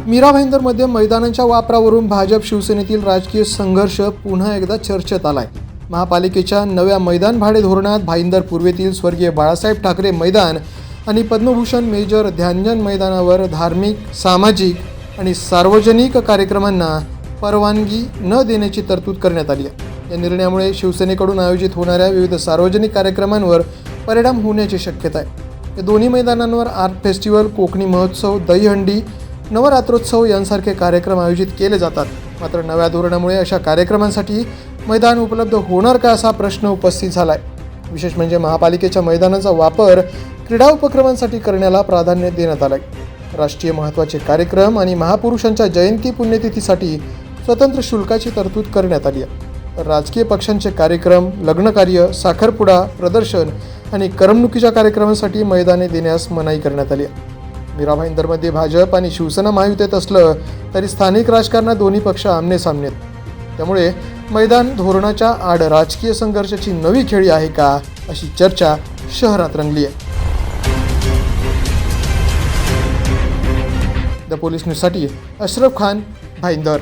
मीरा भाईंदरमध्ये मैदानाच्या वापरावरून भाजप शिवसेनेतील राजकीय संघर्ष पुन्हा एकदा चर्चेत आलाय। महापालिकेच्या नव्या मैदान भाडे धोरणात भाईंदर पूर्वेतील स्वर्गीय बाळासाहेब ठाकरे मैदान आणि पद्मभूषण मेजर ध्यानचंद मैदानावर धार्मिक, सामाजिक आणि सार्वजनिक कार्यक्रमांना परवानगी न देण्याची तरतूद करण्यात आली आहे। या निर्णयामुळे शिवसेनेकडून आयोजित होणाऱ्या विविध सार्वजनिक कार्यक्रमांवर परिणाम होण्याची शक्यता आहे। या दोन्ही मैदानांवर आर्ट फेस्टिवल, कोकणी महोत्सव, दहीहंडी, नवरात्रोत्सव यांसारखे कार्यक्रम आयोजित केले जातात। मात्र नव्या धोरणामुळे अशा कार्यक्रमांसाठी मैदान उपलब्ध होणार का असा प्रश्न उपस्थित झाला आहे। विशेष म्हणजे महापालिकेच्या मैदानाचा वापर क्रीडा उपक्रमांसाठी करण्याला प्राधान्य देण्यात आलं आहे। राष्ट्रीय महत्त्वाचे कार्यक्रम आणि महापुरुषांच्या जयंती पुण्यतिथीसाठी स्वतंत्र शुल्काची तरतूद करण्यात आली आहे। तर राजकीय पक्षांचे कार्यक्रम, लग्नकार्य, साखरपुडा, प्रदर्शन आणि करमणुकीच्या कार्यक्रमांसाठी मैदाने देण्यास मनाई करण्यात आली आहे। मीरा भाईंदरमध्ये भाजप आणि शिवसेना महायुतीत असलं तरी स्थानिक राजकारणात दोन्ही पक्ष आमने-सामने आहेत। त्यामुळे मैदान धोरणाच्या आड राजकीय संघर्षाची नवी खेळी आहे का अशी चर्चा शहरात रंगली आहे। द पोलीस न्यूजसाठी अशरफ खान, भाईंदर।